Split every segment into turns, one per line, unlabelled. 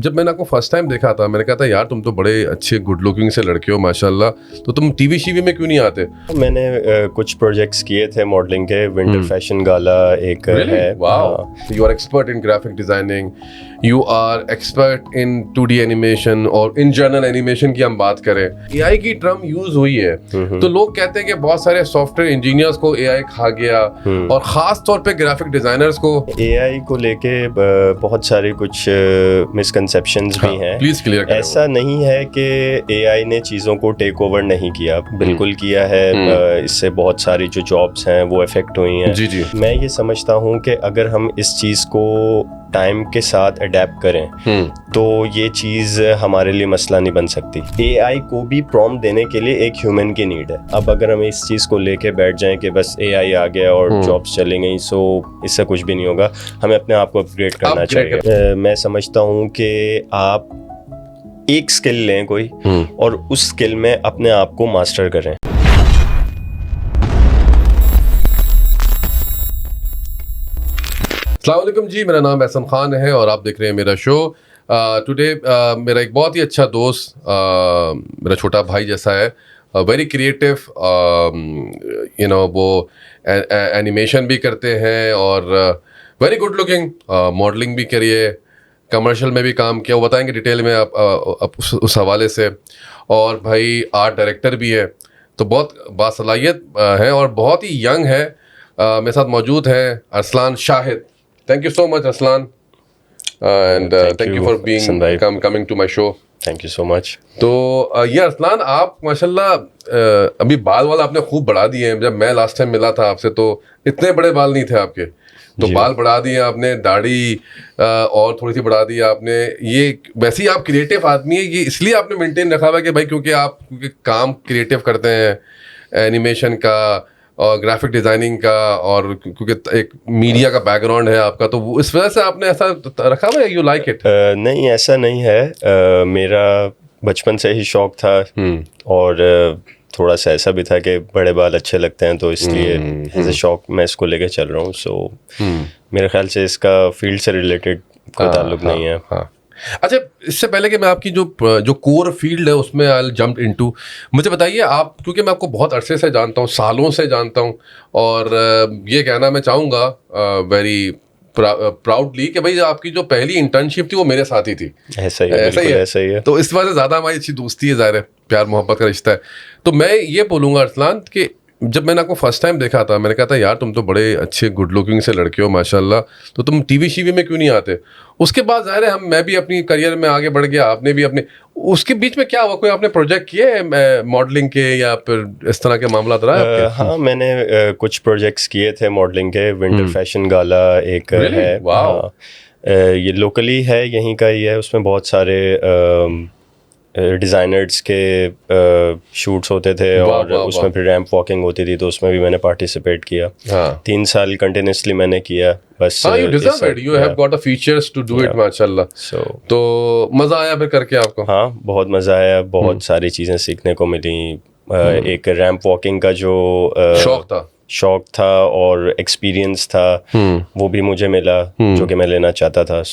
जब मैंने आपको फर्स्ट टाइम देखा था मैंने कहा था यार तुम तो बड़े अच्छे गुड लुकिंग से लड़के हो माशाल्लाह, तो तुम टीवी शीवी में क्यों नहीं आते?
मैंने कुछ प्रोजेक्ट्स किए थे मॉडलिंग के, विंटर फैशन गाला एक है।
Wow, you are expert in graphic designing, you are expert in 2D animation और इन जनरल एनिमेशन की हम बात करें, एआई की टर्म यूज हुई है तो लोग कहते हैं कि बहुत सारे सॉफ्टवेयर इंजीनियर्स को एआई खा गया और खास तौर पे ग्राफिक डिजाइनर्स को।
एआई को लेके बहुत सारे कुछ मिसकंसेप्शंस भी हैं।
प्लीज क्लियर करें।
ऐसा नहीं है कि एआई ने चीज़ों को टेक ओवर नहीं किया, बिल्कुल किया है। इससे बहुत सारी जो जॉब्स हैं वो इफेक्ट हुई हैं।
जी जी,
मैं ये समझता हूँ कि अगर हम इस चीज़ को टाइम के साथ अडेप्ट करें तो ये चीज़ हमारे लिए मसला नहीं बन सकती। एआई को भी प्रॉम्प्ट देने के लिए एक ह्यूमन की नीड है। अब अगर हम इस चीज़ को लेके बैठ जाएं कि बस एआई आ गया और जॉब्स चली गई, सो इससे कुछ भी नहीं होगा। हमें अपने आप को अपग्रेड करना चाहिए। मैं समझता हूँ कि आप एक स्किल लें कोई और उस स्किल में अपने आप को मास्टर करें।
अस्सलाम वालेकुम जी, मेरा नाम एहसन खान है और आप देख रहे हैं मेरा शो। टुडे मेरा एक बहुत ही अच्छा दोस्त, मेरा छोटा भाई जैसा है, वेरी क्रिएटिव, यू नो, वो एनिमेशन भी करते हैं और वेरी गुड लुकिंग, मॉडलिंग भी करिए, कमर्शियल में भी काम किया, वो बताएंगे डिटेल में आप उस हवाले से। और भाई आर्ट डायरेक्टर भी है, तो बहुत बासलाहियत है और बहुत ही यंग है। मेरे साथ मौजूद है Arsalan Shahid. Thank you so much, Aslan, and thank you for being coming to my show.
Thank you so much.
तो ये अरसलान, आप माशाल्लाह अभी बाल वाल आपने खूब बढ़ा दिए हैं। जब मैं लास्ट टाइम मिला था आपसे तो इतने बड़े बाल नहीं थे आपके, तो बाल बढ़ा दिए आपने, दाढ़ी और थोड़ी सी बढ़ा दी आपने। ये वैसे ही आप क्रिएटिव आदमी है, ये इसलिए आपने मेंटेन रखा हुआ है कि भाई क्योंकि काम क्रिएटिव करते हैं, एनिमेशन का और ग्राफिक डिजाइनिंग का, और क्योंकि एक मीडिया का बैकग्राउंड है आपका, तो वो इस वजह से आपने ऐसा रखा हुआ है, यू लाइक इट?
नहीं, ऐसा नहीं है। मेरा बचपन से ही शौक था और थोड़ा सा ऐसा भी था कि बड़े बाल अच्छे लगते हैं, तो इसलिए एज ए शौक मैं इसको लेके चल रहा हूँ। सो मेरे ख्याल से इसका फील्ड से रिलेटेड कोई ताल्लुक नहीं है।
अच्छा, इससे पहले कि मैं आपकी जो कोर फील्ड है उसमें आई जंप इनटू, मुझे बताइए आप, क्योंकि मैं आपको बहुत अरसे से जानता हूँ, सालों से जानता हूँ, और ये कहना मैं चाहूँगा वेरी प्राउडली कि भाई आपकी जो पहली इंटर्नशिप थी वो मेरे साथ ही थी।
ऐसा ही है।
तो इस वजह से ज़्यादा हमारी अच्छी दोस्ती है, ज़ाहिर है प्यार मोहब्बत का रिश्ता है। तो मैं ये बोलूँगा अरसलान कि जब मैंने आपको फर्स्ट टाइम देखा था मैंने कहा था यार तुम तो बड़े अच्छे गुड लुकिंग से लड़के हो माशाल्लाह, तो तुम टीवी शीवी में क्यों नहीं आते? उसके बाद ज़ाहिर है मैं भी अपनी करियर में आगे बढ़ गया, आपने भी अपने, उसके बीच में क्या हुआ? कोई आपने प्रोजेक्ट किए मॉडलिंग के या फिर इस तरह के मामला रहा है आपके?
हाँ, मैंने कुछ प्रोजेक्ट्स किए थे मॉडलिंग के। विंटर फैशन गाला एक है।
वाओ,
ये लोकली है, यहीं का ही है। उसमें बहुत सारे डिज़ाइनर्स के शूट्स होते थे और उसमें फिर रैंप वॉकिंग होती थी, तो उसमें भी मैंने पार्टिसिपेट किया। 3 साल कंटिन्यूसली मैंने किया। बस
you deserve it, you have got the features to do it माशाल्लाह। तो मज़ा आया फिर करके आपको?
हाँ, बहुत मज़ा आया, बहुत सारी चीज़ें सीखने को मिली। एक रैंप वॉकिंग का जो शौक था और एक्सपीरियंस था वो भी मुझे मिला, जो कि मैं लेना चाहता था।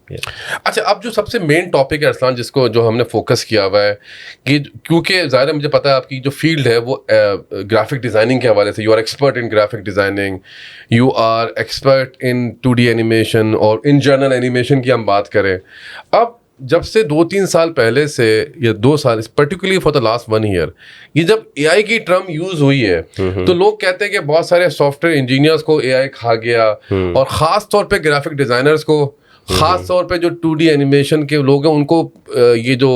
अच्छा, अब जो सबसे मेन टॉपिक है अरसलान, जिसको जो हमने फोकस किया हुआ है, कि क्योंकि ज़ाहिर है मुझे पता है आपकी जो फील्ड है वो ग्राफिक डिज़ाइनिंग के हवाले से, you are expert in graphic designing, you are expert in 2D animation और इन जनरल एनिमेशन की हम बात करें। अब जब से 2-3 साल पहले से या 2 साल, particularly for the last 1 year, ये जब एआई की टर्म यूज हुई है तो लोग कहते हैं कि बहुत सारे सॉफ्टवेयर इंजीनियर्स को एआई खा गया और ख़ास तौर पे ग्राफिक डिज़ाइनर्स को, ख़ास तौर पे जो 2D एनिमेशन के लोग हैं उनको ये जो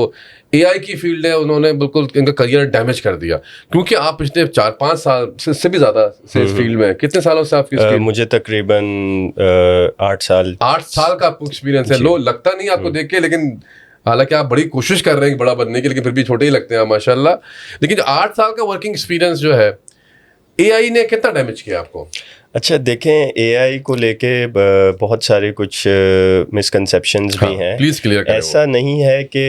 एआई की फील्ड है उन्होंने बिल्कुल इनका करियर डैमेज कर दिया। क्योंकि आप पिछले 4-5 साल से भी ज़्यादा से इस फील्ड में, कितने सालों से आपकी
मुझे तकरीबन 8 साल का
आपको एक्सपीरियंस है। लो, लगता नहीं आपको देख के, लेकिन हालांकि आप बड़ी कोशिश कर रहे हैं बड़ा बनने की, लेकिन फिर भी छोटे ही लगते हैं माशाल्लाह। लेकिन 8 साल का वर्किंग एक्सपीरियंस जो है, एआई ने कितना डैमेज किया आपको?
अच्छा देखें, एआई को लेके बहुत सारे कुछ मिसकंसेप्शंस भी हैं।
प्लीज क्लियर करें।
ऐसा नहीं है कि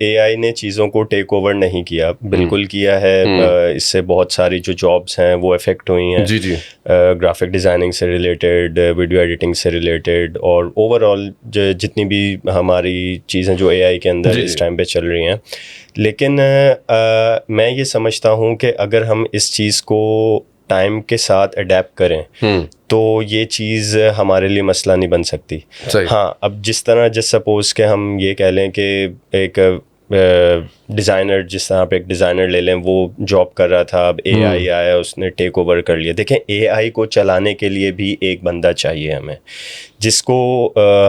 एआई ने चीज़ों को टेक ओवर नहीं किया, बिल्कुल किया है। इससे बहुत सारी जो जॉब्स हैं वो अफेक्ट हुई हैं।
जी जी।
ग्राफिक डिज़ाइनिंग से रिलेटेड, वीडियो एडिटिंग से रिलेटेड, और ओवरऑल जितनी भी हमारी चीज़ें जो एआई के अंदर इस टाइम पे चल रही हैं। लेकिन मैं ये समझता हूँ कि अगर हम इस चीज़ को टाइम के साथ अडेप्ट करें तो ये चीज़ हमारे लिए मसला नहीं बन सकती। हाँ, अब जिस तरह जस्ट सपोज के हम ये कह लें कि एक डिज़ाइनर, जिस तरह आप एक डिज़ाइनर ले लें, वो जॉब कर रहा था, अब एआई आया, उसने टेक ओवर कर लिया। देखें, एआई को चलाने के लिए भी एक बंदा चाहिए हमें, जिसको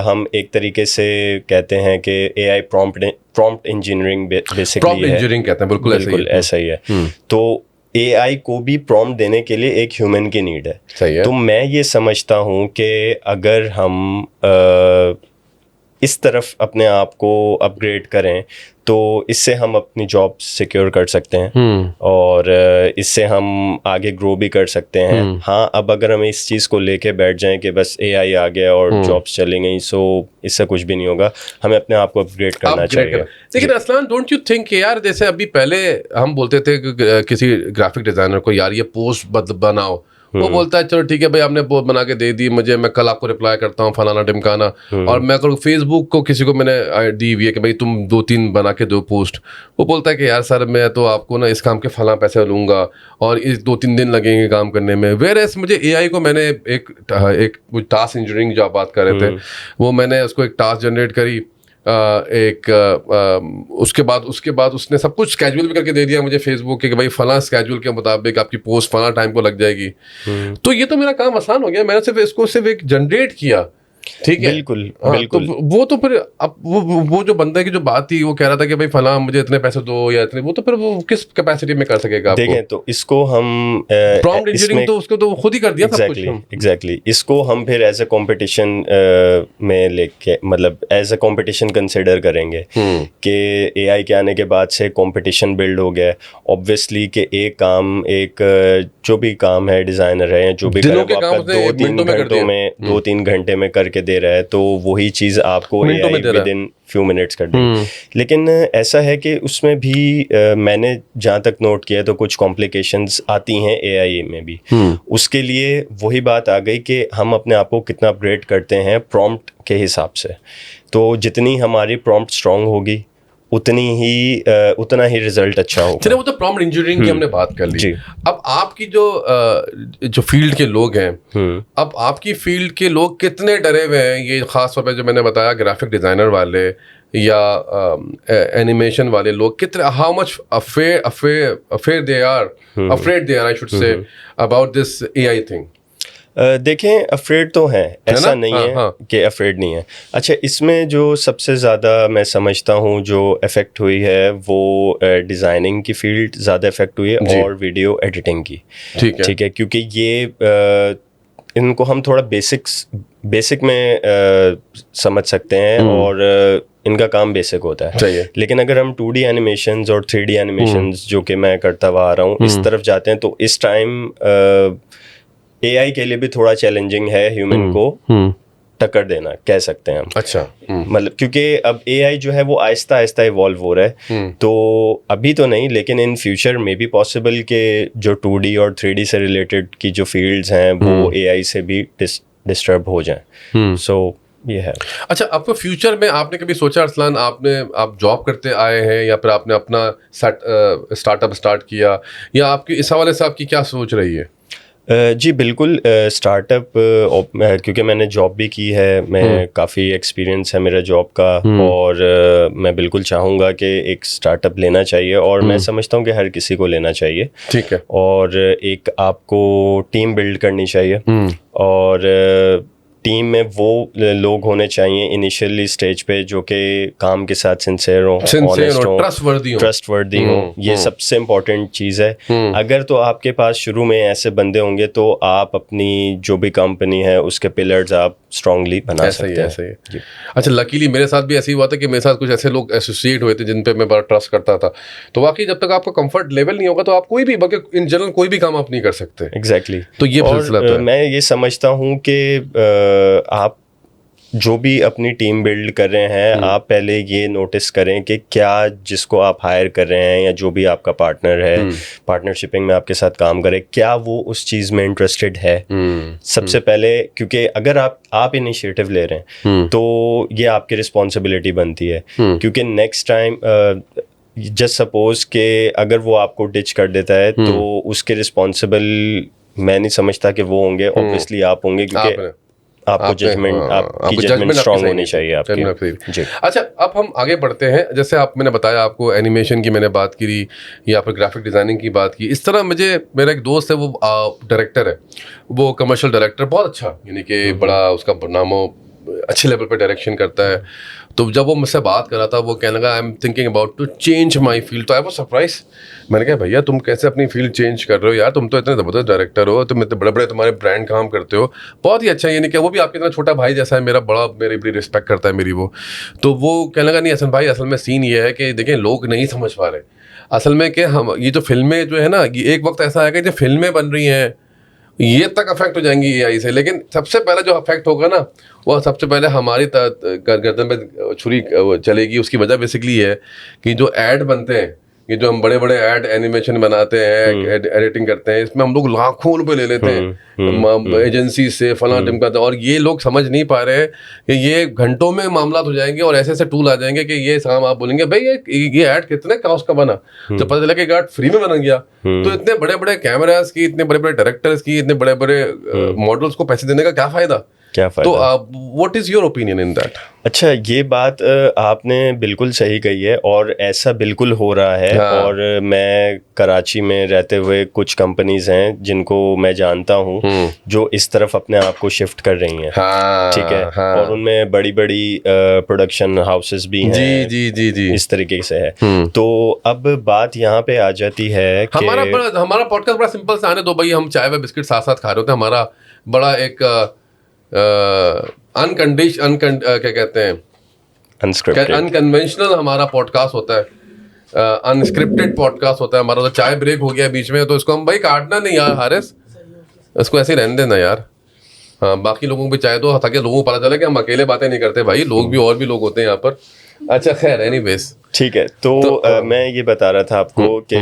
हम एक तरीके से कहते हैं कि AI prompt engineering basically
prompt engineering कहते हैं। बिल्कुल
ऐसा ही है। तो एआई को भी प्रॉम्प्ट देने के लिए एक ह्यूमन की नीड है।
सही है।
तो मैं ये समझता हूँ कि अगर हम इस तरफ अपने आप को अपग्रेड करें तो इससे हम अपनी जॉब सिक्योर कर सकते हैं और इससे हम आगे ग्रो भी कर सकते हैं। हाँ, अब अगर हम इस चीज़ को लेके बैठ जाएं कि बस एआई आ गया और जॉब्स चली गई, सो इससे कुछ भी नहीं होगा। हमें अपने आप को अपग्रेड करना चाहिए।
लेकिन असलान, डोंट यू थिंक यार, जैसे अभी पहले हम बोलते थे किसी ग्राफिक डिज़ाइनर को, यार ये पोस्ट बनाओ, वो बोलता है चलो ठीक है भाई, आपने पोस्ट बना के दे दी मुझे, मैं कल आपको रिप्लाई करता हूँ, फलाना ढिमकाना। और मैं अगर फेसबुक को किसी को मैंने दी हुई है कि भाई तुम 2-3 बना के दो पोस्ट, वो बोलता है कि यार सर मैं तो आपको ना इस काम के फला पैसे लूँगा और इस 2-3 दिन लगेंगे काम करने में। वेयरएज़ मुझे एआई को मैंने एक टास्क इंजीनियरिंग जो आप बात कर रहे थे, वो मैंने उसको एक टास्क जनरेट करी, उसके बाद उसने सब कुछ स्केड्यूल भी करके दे दिया मुझे फेसबुक के कि भाई फला स्केड्यूल के मुताबिक आपकी पोस्ट फला टाइम को लग जाएगी। तो ये तो मेरा काम आसान हो गया, मैंने सिर्फ एक जनरेट किया। ठीक है,
बिल्कुल।
हाँ,
बिल्कुल।
तो वो तो फिर अब वो जो बंदे की जो बात थी, वो कह रहा था कि भाई फला मुझे इतने पैसे दो या इतने, वो तो फिर वो किस कैपेसिटी में कर सकेगा आपको?
देखें, तो इसको हम
प्रॉम्प्ट इंजीनियरिंग तो उसको तो खुद ही कर दिया सब कुछ।
एग्जैक्टली। इसको हम फिर एज ए कंपटीशन में लेके, मतलब एज ए कंपटीशन कंसिडर करेंगे कि एआई के आने के बाद से कंपटीशन बिल्ड हो गया। ऑब्वियसली कि एक जो भी काम है, डिजाइनर है, जो भी काम आपका 2-3 घंटे में करके दे रहा है, तो वही चीज़ आपको AI with in few minutes कर देगी। लेकिन ऐसा है कि उसमें भी मैंने जहाँ तक नोट किया तो कुछ कॉम्प्लिकेशंस आती हैं एआई में भी। उसके लिए वही बात आ गई कि हम अपने आप को कितना अपग्रेड करते हैं प्रॉम्प्ट के हिसाब से। तो जितनी हमारी प्रॉम्प्ट स्ट्रांग होगी उतना ही रिजल्ट अच्छा होगा।
चलिए, वो तो प्रॉम्प्ट इंजीनियरिंग की हमने बात कर ली। अब आपकी जो फील्ड के लोग हैं, अब आपकी फील्ड के लोग कितने डरे हुए हैं, ये खास तौर पे जो मैंने बताया ग्राफिक डिजाइनर वाले या एनिमेशन वाले लोग, कितने, how much affair they are I should say about this AI thing?
देखें, अफ्रेड तो हैं, ऐसा नहीं है कि अफ्रेड नहीं है। अच्छा, इसमें जो सबसे ज़्यादा मैं समझता हूँ जो इफ़ेक्ट हुई है वो डिज़ाइनिंग की फील्ड ज़्यादा इफ़ेक्ट हुई है और वीडियो एडिटिंग की। ठीक है, क्योंकि ये इनको हम थोड़ा बेसिक में समझ सकते हैं और इनका काम बेसिक होता है। लेकिन अगर हम 2D एनिमेशंस और 3D एनिमेशंस, जो कि मैं करता हुआ आ रहा हूँ, इस तरफ जाते हैं, तो इस टाइम एआई के लिए भी थोड़ा चैलेंजिंग है ह्यूमन को टक्कर देना, कह सकते हैं हम।
अच्छा।
मतलब क्योंकि अब एआई जो है वो आहिस्ता आहिस्ता इवॉल्व हो रहा है, तो अभी तो नहीं, लेकिन इन फ्यूचर में भी पॉसिबल कि जो 2D और 3D से रिलेटेड की जो फील्ड्स हैं वो एआई से भी डिस्टर्ब हो जाएं। सो ये है।
अच्छा, आपको फ्यूचर में आपने कभी सोचा अरसलान, आप जॉब करते आए हैं या फिर आपने अपना स्टार्टअप स्टार्ट किया, या आपकी इस हवाले से आपकी क्या सोच रही है?
जी बिल्कुल, स्टार्टअप, क्योंकि मैंने जॉब भी की है, मैं काफ़ी एक्सपीरियंस है मेरा जॉब का, और मैं बिल्कुल चाहूँगा कि एक स्टार्टअप लेना चाहिए, और मैं समझता हूँ कि हर किसी को लेना चाहिए।
ठीक है।
और एक आपको टीम बिल्ड करनी चाहिए, और टीम में वो लोग होने चाहिए इनिशियली स्टेज पे जो कि काम के साथ सिंसियर हो, ऑनेस्ट हो, ट्रस्टवर्दी हो। ये सबसे इम्पोर्टेंट चीज़ है। अगर तो आपके पास शुरू में ऐसे बंदे होंगे तो आप अपनी जो भी कंपनी है उसके पिलर्स आप स्ट्रांगली बना सकते हैं।
ऐसा ही है। अच्छा, लकीली मेरे साथ भी ऐसे ही हुआ था कि मेरे साथ कुछ ऐसे लोग एसोसिएट हुए थे जिन पे मैं बड़ा ट्रस्ट करता था। तो वाकई जब तक आपका कंफर्ट लेवल नहीं होगा तो आप कोई भी, बल्कि इन जनरल कोई भी काम आप नहीं कर सकते।
एग्जैक्टली।
तो ये सिलसिला तो है।
मैं ये समझता हूँ कि आप जो भी अपनी टीम बिल्ड कर रहे हैं, आप पहले ये नोटिस करें कि क्या जिसको आप हायर कर रहे हैं या जो भी आपका पार्टनर है, पार्टनरशिपिंग में आपके साथ काम करे, क्या वो उस चीज़ में इंटरेस्टेड है सबसे पहले। क्योंकि अगर आप इनिशिएटिव ले रहे हैं तो ये आपकी रिस्पॉन्सिबिलिटी बनती है। क्योंकि नेक्स्ट टाइम जस्ट सपोज के अगर वो आपको डिच कर देता है तो उसके रिस्पॉन्सिबल मैं नहीं समझता कि वो होंगे, ऑब्वियसली आप होंगे, क्योंकि आपकी जजमेंट स्ट्रांग होनी चाहिए आपकी। जी।
अच्छा, अब हम आगे बढ़ते हैं। जैसे मैंने बताया आपको एनिमेशन की मैंने बात की या फिर ग्राफिक डिजाइनिंग की बात की। इस तरह मेरा एक दोस्त है, वो डायरेक्टर है, वो कमर्शियल डायरेक्टर, बहुत अच्छा, यानी कि बड़ा उसका नाम हो, अच्छे लेवल पे डायरेक्शन करता है। तो जब वो मुझसे बात कर रहा था, वो कहने लगा I am thinking about to change my field. तो आई वाज सरप्राइज। मैंने कहा भैया तुम कैसे अपनी फील्ड चेंज कर रहे हो यार, तुम तो इतने ज़बरदस्त डायरेक्टर हो, तुम इतने बड़े बड़े तुम्हारे ब्रांड काम करते हो, बहुत ही अच्छा। यानी कि वो भी आपके इतना छोटा भाई जैसा है, मेरी बड़ी रिस्पेक्ट करता है मेरी वो। तो वो कहने लगा नहीं असल भाई, असल में सीन ये है कि देखें लोग नहीं समझ पा रहे असल में कि हम ये जो फिल्में जो है ना, ये एक वक्त ऐसा आएगा जो फिल्में बन रही हैं ये तक अफेक्ट हो जाएंगी एआई से, लेकिन सबसे पहले जो अफेक्ट होगा ना वो सबसे पहले हमारी गर्दन में छुरी चलेगी। उसकी वजह बेसिकली है कि जो ऐड बनते हैं, ये जो हम बड़े बड़े ऐड एनिमेशन बनाते हैं, एडिटिंग करते हैं, इसमें हम लोग लाखों रुपए ले लेते हैं एजेंसी से फला टिमका, और ये लोग समझ नहीं पा रहे हैं कि ये घंटों में मामला हो जाएंगे और ऐसे ऐसे टूल आ जाएंगे कि ये काम आप बोलेंगे भाई ये ऐड कितने कॉस्ट का बना, तो पता चला कि ऐड फ्री में बन गया। तो इतने बड़े बड़े कैमरास की, इतने बड़े बड़े डायरेक्टर्स की, इतने बड़े बड़े मॉडल्स को पैसे देने का क्या फायदा। तो what is your opinion in that?
अच्छा, ये बात आपने बिल्कुल सही कही है और ऐसा बिल्कुल हो रहा है। हाँ। और मैं कराची में रहते हुए कुछ कंपनीज हैं जिनको मैं जानता हूँ जो इस तरफ अपने आप को शिफ्ट कर रही हैं। हाँ, ठीक है। हाँ। और उनमें बड़ी बड़ी प्रोडक्शन हाउसेस भी हैं। जी। इस तरीके से है। तो अब बात यहाँ पे आ जाती है कि
हमारा पॉडकास्ट बड़ा सिंपल सा आने दो भाई, हम चाय व बिस्किट साथ साथ खा रहे होते हैं। हमारा बड़ा एक क्या कहते हैं, अनकन्वेंशनल हमारा पॉडकास्ट होता है, अनस्क्रिप्टेड पॉडकास्ट होता है हमारा। तो चाय ब्रेक हो गया बीच में, तो इसको हम भाई काटना नहीं यार हारिस, इसको ऐसे ही रहने देना यार। हाँ, बाकी लोगों को भी चाय दो ताकि लोगों को पता चले कि हम अकेले बातें नहीं करते भाई, लोग भी और भी लोग होते हैं यहाँ पर। अच्छा खैर, एनीवेज
ठीक है। तो मैं ये बता रहा था आपको कि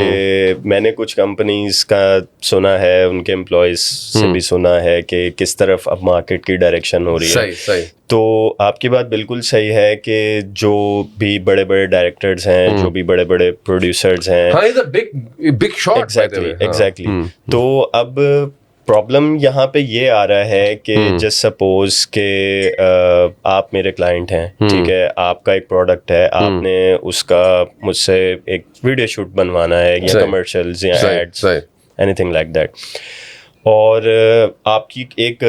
मैंने कुछ कंपनीज का सुना है, उनके एम्प्लॉयज से भी सुना है कि किस तरफ अब मार्केट की डायरेक्शन हो रही है।
सही।
तो आपकी बात बिल्कुल सही है कि जो भी बड़े बड़े डायरेक्टर्स हैं, जो भी बड़े बड़े प्रोड्यूसर्स हैं,
हाँ, is a big shot.
Exactly. तो अब प्रॉब्लम यहाँ पे ये आ रहा है कि जस्ट सपोज के आप मेरे क्लाइंट हैं, ठीक है, आपका एक प्रोडक्ट है, आपने उसका मुझसे एक वीडियो शूट बनवाना है या कमर्शियल्स या एड्स, एनीथिंग लाइक दैट, और आपकी एक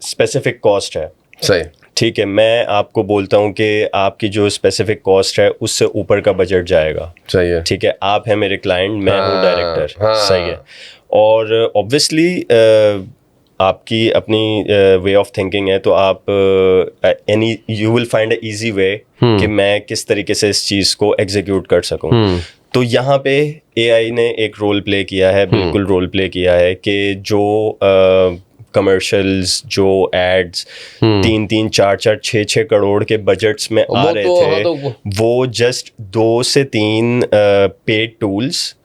स्पेसिफिक कॉस्ट है।
सही,
ठीक है। मैं आपको बोलता हूँ कि आपकी जो स्पेसिफिक कॉस्ट है उससे ऊपर का बजट जाएगा। सही है, ठीक है। आप हैं मेरे क्लाइंट, मैं हूँ डायरेक्टर। सही है। और ऑब्वियसली आपकी अपनी वे ऑफ थिंकिंग है, तो आप you will find a easy way कि मैं किस तरीके से इस चीज़ को एग्जीक्यूट कर सकूं। तो यहाँ पे एआई ने एक रोल प्ले किया है, बिल्कुल रोल प्ले किया है कि जो कमर्शियल्स, जो एड्स 3-3, 4-4, 6-6 करोड़ के बजट्स में आ रहे थे, वो जस्ट 2 से 3 पेड टूल्स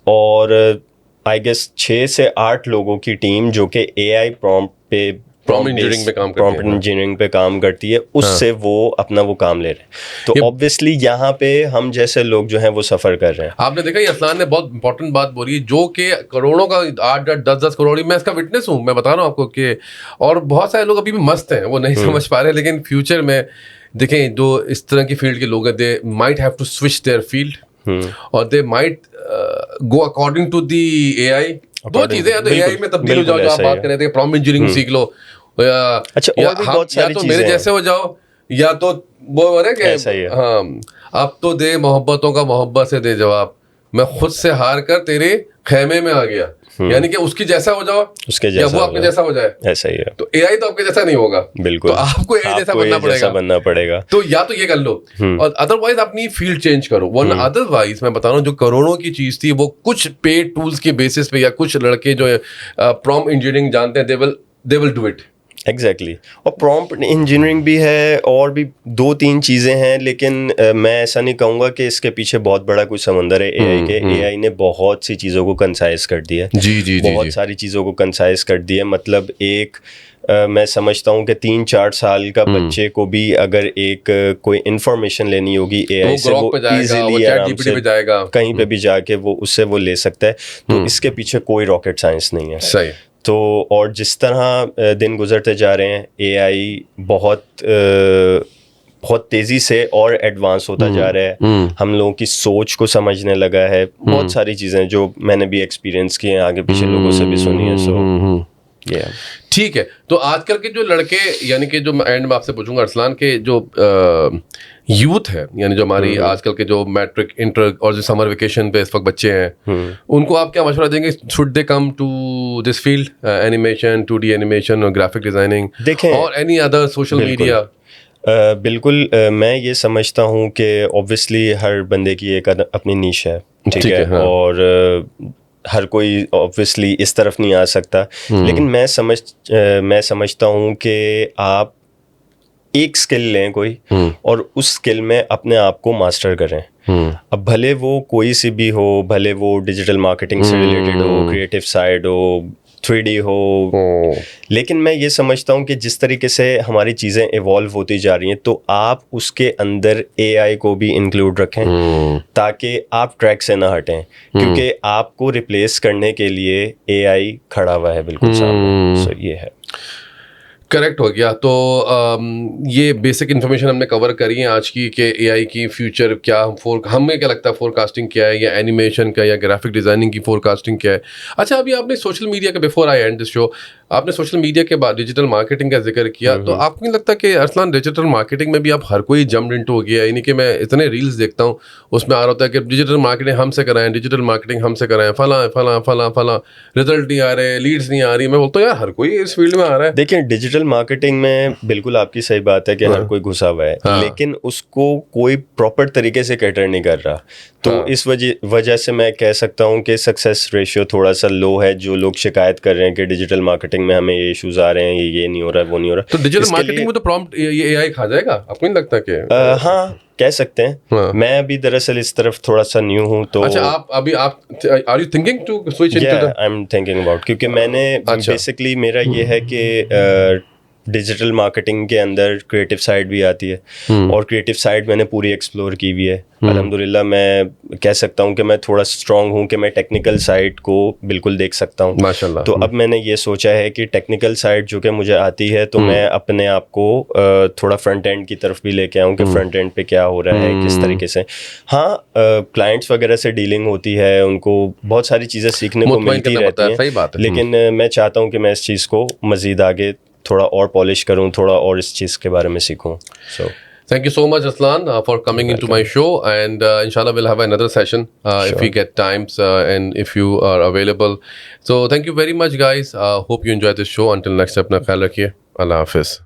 और आई गेस 6 से 8 लोगों की टीम जो कि एआई प्रॉम्प्ट इंजीनियरिंग पे काम करती है, उससे वो अपना वो काम ले रहे हैं। तो ऑब्वियसली यहाँ पे हम जैसे लोग जो हैं वो सफ़र कर रहे हैं।
आपने देखा ये असलान ने बहुत इंपॉर्टेंट बात बोली, जो कि करोड़ों का 8-8, 10-10 करोड़, मैं इसका विटनेस हूँ, मैं बता रहा हूँ आपको कि और बहुत सारे लोग अभी भी मस्त हैं, वो नहीं समझ पा रहे, लेकिन फ्यूचर में देखें जो इस तरह की फील्ड के लोग हैं, they might have to switch their field और they might go according to the AI. दो चीजें हैं, तो एआई में तब्दील हो जाओ, जो आप बात कर रहे थे, प्रॉम्प्ट इंजीनियरिंग सीख लो,
अच्छा,
या
और भी
हम
बहुत
या
सारी
तो
चीजें
मेरे
हैं।
जैसे हो जाओ, या तो वो हो रहा है
ऐसा ही
कि
है।
हाँ, अब तो दे मोहब्बतों का मोहब्बत से दे जवाब, मैं खुद से हार कर तेरे खेमे में आ गया। यानी कि उसकी जैसा हो जाओ
उसके
या
जैसा
वो
हो
आपके
जाए,
जैसा हो जाए।
ऐसा ही है।
तो एआई तो आपके जैसा नहीं होगा, तो
बिल्कुल,
आपको एआई जैसा
आपको
बनना
ये जैसा
पड़ेगा।
बनना पड़ेगा।
तो या तो ये कर लो, और अदरवाइज अपनी फील्ड चेंज करो, वरना अदरवाइज मैं बता रहा हूँ जो करोड़ों की चीज थी वो कुछ पेड टूल्स के बेसिस पे, या कुछ लड़के जो प्रॉम्प्ट इंजीनियरिंग जानते हैं, they will do it.
Exactly और प्रॉम्प्ट इंजीनियरिंग भी है, और भी 2-3 चीज़ें हैं, लेकिन मैं ऐसा नहीं कहूँगा कि इसके पीछे बहुत बड़ा कुछ समंदर है एआई के। एआई ने बहुत सी चीज़ों को कंसाइज कर दिया है,
जी
बहुत सारी चीज़ों को कंसाइज कर दिया है। मतलब एक मैं समझता हूँ कि 3-4 साल का बच्चे को भी अगर एक कोई इन्फॉर्मेशन लेनी होगी एआई से,
ग्ok
वो
पे जाएगा, वो
इजीली
चैट
आराम
जीपीटी
से
पे जाएगा,
कहीं पे भी जाके वो उससे वो ले सकता है। तो इसके पीछे कोई रॉकेट साइंस नहीं है।
सही।
तो और जिस तरह दिन गुजरते जा रहे हैं, एआई बहुत तेज़ी से और एडवांस होता जा रहा है, हम लोगों की सोच को समझने लगा है। बहुत सारी चीज़ें जो मैंने भी एक्सपीरियंस किए हैं, आगे पीछे लोगों से भी सुनी है। सो
ठीक है। तो आजकल के जो लड़के, यानी कि जो एंड में आपसे पूछूंगा अरसलान, के जो यूथ है, यानी जो हमारी आजकल के जो मैट्रिक, इंटर और जो समर वेकेशन पे इस वक्त बच्चे हैं, उनको आप क्या मशवरा देंगे? Should they come to this field, animation, 2D animation और ग्राफिक डिजाइनिंग,
देखें,
और एनी अदर सोशल मीडिया?
बिल्कुल, मैं ये समझता हूँ कि ऑब्वियसली हर बंदे की एक अपनी नीश है, ठीक है,
हाँ।
और हर कोई ऑब्वियसली इस तरफ नहीं आ सकता, लेकिन मैं समझता हूँ कि आप एक स्किल लें कोई, और उस स्किल में अपने आप को मास्टर करें। अब भले वो कोई सी भी हो, भले वो डिजिटल मार्केटिंग से रिलेटेड हो, क्रिएटिव साइड हो, 3D हो, लेकिन मैं ये समझता हूँ कि जिस तरीके से हमारी चीज़ें इवॉल्व होती जा रही हैं, तो आप उसके अंदर एआई को भी इंक्लूड रखें, ताकि आप ट्रैक से ना हटें, क्योंकि आपको रिप्लेस करने के लिए एआई खड़ा हुआ है बिल्कुल सामने। सो ये है।
करेक्ट हो गया। तो ये बेसिक इन्फॉर्मेशन हमने कवर करी है आज की, कि एआई की फ्यूचर क्या, हमें क्या लगता है फोरकास्टिंग क्या है, या एनिमेशन का या ग्राफिक डिजाइनिंग की फोरकास्टिंग क्या है। अच्छा, अभी आपने सोशल मीडिया का, before I and this show, आपने सोशल मीडिया के बाद डिजिटल मार्केटिंग का जिक्र किया, तो आपको नहीं लगता कि अरसलान डिजिटल मार्केटिंग में भी अब हर कोई जम्प इनटू हो गया है? यानी कि मैं इतने रील्स देखता हूँ, उसमें आ रहा होता है कि डिजिटल मार्केटिंग हमसे कराएं, डिजिटल मार्केटिंग हमसे कराएं, फला फला फला फला, रिजल्ट नहीं आ रहे, लीड्स नहीं आ रही। मैं बोलता हूँ यार, हर कोई इस फील्ड में आ रहा है।
देखिए, डिजिटल मार्केटिंग में बिल्कुल आपकी सही बात है कि हर कोई घुसा हुआ है, लेकिन उसको कोई प्रॉपर तरीके से कैटर नहीं कर रहा। तो इस वजह से मैं कह सकता हूँ कि सक्सेस रेशियो थोड़ा सा लो है। जो लोग शिकायत कर रहे हैं कि डिजिटल मार्केटिंग में हमें ये इश्यूज आ रहे हैं, ये नहीं हो रहा है, वो नहीं हो रहा,
तो डिजिटल मार्केटिंग में तो प्रॉम्प्ट ये एआई खा जाएगा, आपको नहीं लगता कि?
हाँ, कह सकते हैं। मैं अभी दरअसल इस तरफ थोड़ा सा न्यू हूँ। तो
अच्छा, आप are you thinking to switch into the?
I am thinking about, क्योंकि मैंने बेसिकली मेरा ये है कि डिजिटल मार्केटिंग के अंदर क्रिएटिव साइड भी आती है, और क्रिएटिव साइड मैंने पूरी एक्सप्लोर की हुई है। अल्हम्दुलिल्लाह मैं कह सकता हूँ कि मैं थोड़ा स्ट्रांग हूँ कि मैं टेक्निकल साइड को बिल्कुल देख सकता हूँ,
माशाल्लाह।
तो अब मैंने ये सोचा है कि टेक्निकल साइड जो कि मुझे आती है, तो मैं अपने आप को थोड़ा फ्रंट एंड की तरफ भी लेके आऊँ कि फ्रंट एंड पे क्या हो रहा है, किस तरीके से। हाँ, क्लाइंट्स वगैरह से डीलिंग होती है, उनको बहुत सारी चीज़ें सीखने को मिलती रहती हैं,
सही बात है।
लेकिन मैं चाहता हूँ कि मैं इस चीज़ को मज़ीद आगे थोड़ा और पॉलिश करूं, थोड़ा और इस चीज़ के बारे में सीखूं। So
thank you so much, Aslan, for coming into my show, and inshallah we'll have another session if we get times and if you are available. So thank you very much, guys. Hope you enjoyed this show. Until next time, अपना ख्याल रखिए। अल्लाह हाफिज़।